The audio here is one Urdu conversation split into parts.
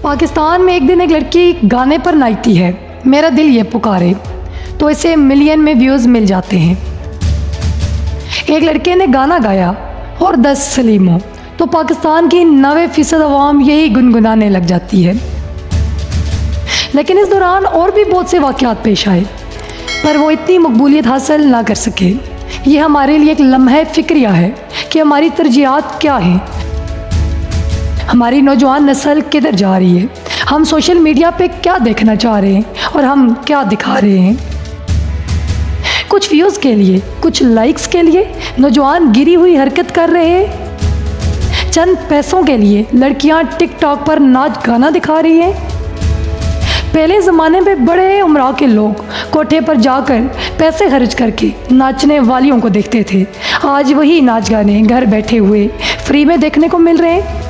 پاکستان میں ایک دن ایک لڑکی گانے پر ناچتی ہے، میرا دل یہ پکارے، تو اسے ملین میں ویوز مل جاتے ہیں۔ ایک لڑکے نے گانا گایا اور 10 سلیموں، تو پاکستان کی 90% عوام یہی گنگنانے لگ جاتی ہے۔ لیکن اس دوران اور بھی بہت سے واقعات پیش آئے، پر وہ اتنی مقبولیت حاصل نہ کر سکے۔ یہ ہمارے لیے ایک لمحہ فکریہ ہے کہ ہماری ترجیحات کیا ہیں، ہماری نوجوان نسل کدھر جا رہی ہے، ہم سوشل میڈیا پہ کیا دیکھنا چاہ رہے ہیں اور ہم کیا دکھا رہے ہیں۔ کچھ ویوز کے لیے، کچھ لائکس کے لیے نوجوان گری ہوئی حرکت کر رہے ہیں، چند پیسوں کے لیے لڑکیاں ٹک ٹاک پر ناچ گانا دکھا رہی ہیں۔ پہلے زمانے میں بڑے عمراء کے لوگ کوٹھے پر جا کر پیسے خرچ کر کے ناچنے والیوں کو دیکھتے تھے، آج وہی ناچ گانے گھر بیٹھے ہوئے فری میں دیکھنے کو مل رہے ہیں۔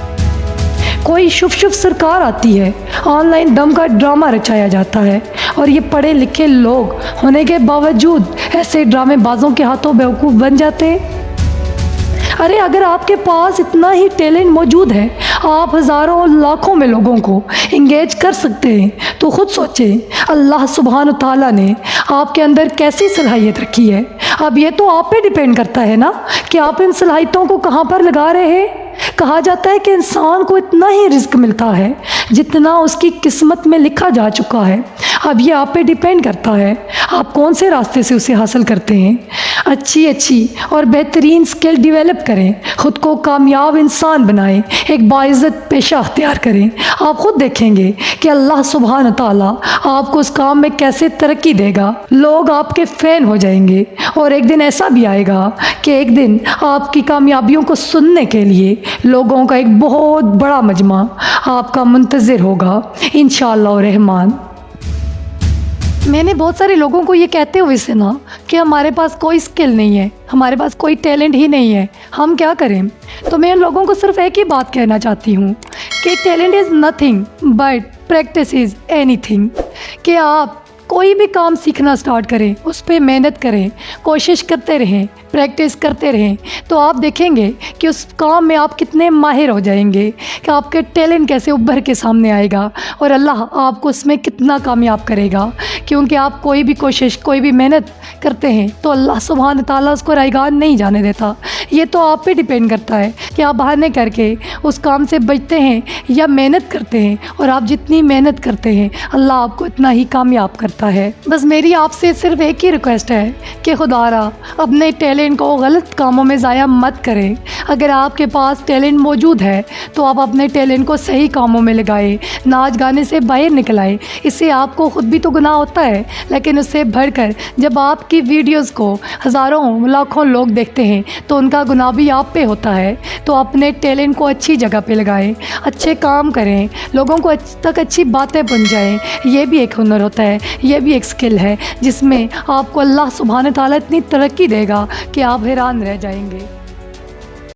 کوئی شف سرکار آتی ہے، آن لائن دم کا ڈرامہ رچایا جاتا ہے، اور یہ پڑھے لکھے لوگ ہونے کے باوجود ایسے ڈرامے بازوں کے ہاتھوں بیوقوف بن جاتے ہیں۔ ارے اگر آپ کے پاس اتنا ہی ٹیلنٹ موجود ہے، آپ ہزاروں لاکھوں میں لوگوں کو انگیج کر سکتے ہیں، تو خود سوچیں اللہ سبحانہ تعالیٰ نے آپ کے اندر کیسی صلاحیت رکھی ہے۔ اب یہ تو آپ پہ ڈیپینڈ کرتا ہے نا کہ آپ ان صلاحیتوں کو کہاں پر لگا رہے ہیں۔ کہا جاتا ہے کہ انسان کو اتنا ہی رزق ملتا ہے جتنا اس کی قسمت میں لکھا جا چکا ہے۔ اب یہ آپ پہ ڈیپینڈ کرتا ہے آپ کون سے راستے سے اسے حاصل کرتے ہیں۔ اچھی اور بہترین سکل ڈیولپ کریں، خود کو کامیاب انسان بنائیں، ایک باعزت پیشہ اختیار کریں۔ آپ خود دیکھیں گے کہ اللہ سبحانہ تعالیٰ آپ کو اس کام میں کیسے ترقی دے گا۔ لوگ آپ کے فین ہو جائیں گے، اور ایک دن ایسا بھی آئے گا کہ ایک دن آپ کی کامیابیوں کو سننے کے لیے لوگوں کا ایک بہت بڑا مجمع آپ کا منتظر ہوگا انشاءاللہ الرحمن۔ میں نے بہت سارے لوگوں کو یہ کہتے ہوئے سنا کہ ہمارے پاس کوئی سکل نہیں ہے، ہمارے پاس کوئی ٹیلنٹ ہی نہیں ہے، ہم کیا کریں؟ تو میں ان لوگوں کو صرف ایک ہی بات کہنا چاہتی ہوں کہ talent is nothing but practice is any thing. کہ آپ کوئی بھی کام سیکھنا سٹارٹ کریں، اس پہ محنت کریں، کوشش کرتے رہیں، پریکٹس کرتے رہیں، تو آپ دیکھیں گے کہ اس کام میں آپ کتنے ماہر ہو جائیں گے، کہ آپ کے ٹیلنٹ کیسے ابھر کے سامنے آئے گا، اور اللہ آپ کو اس میں کتنا کامیاب کرے گا۔ کیونکہ آپ کوئی بھی کوشش، کوئی بھی محنت کرتے ہیں تو اللہ سبحانہ تعالیٰ اس کو رائیگان نہیں جانے دیتا۔ یہ تو آپ پہ ڈیپینڈ کرتا ہے کہ آپ بہانے کر کے اس کام سے بچتے ہیں یا محنت کرتے ہیں، اور آپ جتنی محنت کرتے ہیں اللہ آپ کو اتنا ہی کامیاب کرتا ہے۔ بس میری آپ سے صرف ایک ہی ریکویسٹ ہے کہ خدا را اپنے ٹیلنٹ کو غلط کاموں میں ضائع مت کریں۔ اگر آپ کے پاس ٹیلنٹ موجود ہے تو آپ اپنے ٹیلنٹ کو صحیح کاموں میں لگائیں، ناچ گانے سے باہر نکلائیں۔ اس سے آپ کو خود بھی تو گناہ ہوتا ہے، لیکن اس سے بڑھ کر جب آپ کی ویڈیوز کو ہزاروں لاکھوں لوگ دیکھتے ہیں تو ان کا گناہ بھی آپ پہ ہوتا ہے۔ تو اپنے ٹیلنٹ کو اچھی جگہ پہ لگائیں، اچھے کام کریں، لوگوں کو تک اچھی باتیں پہنچائیں۔ یہ بھی ایک ہنر ہوتا ہے، یہ بھی ایک سکل ہے جس میں آپ کو اللہ سبحانہ تعالیٰ اتنی ترقی دے گا کہ آپ حیران رہ جائیں گے۔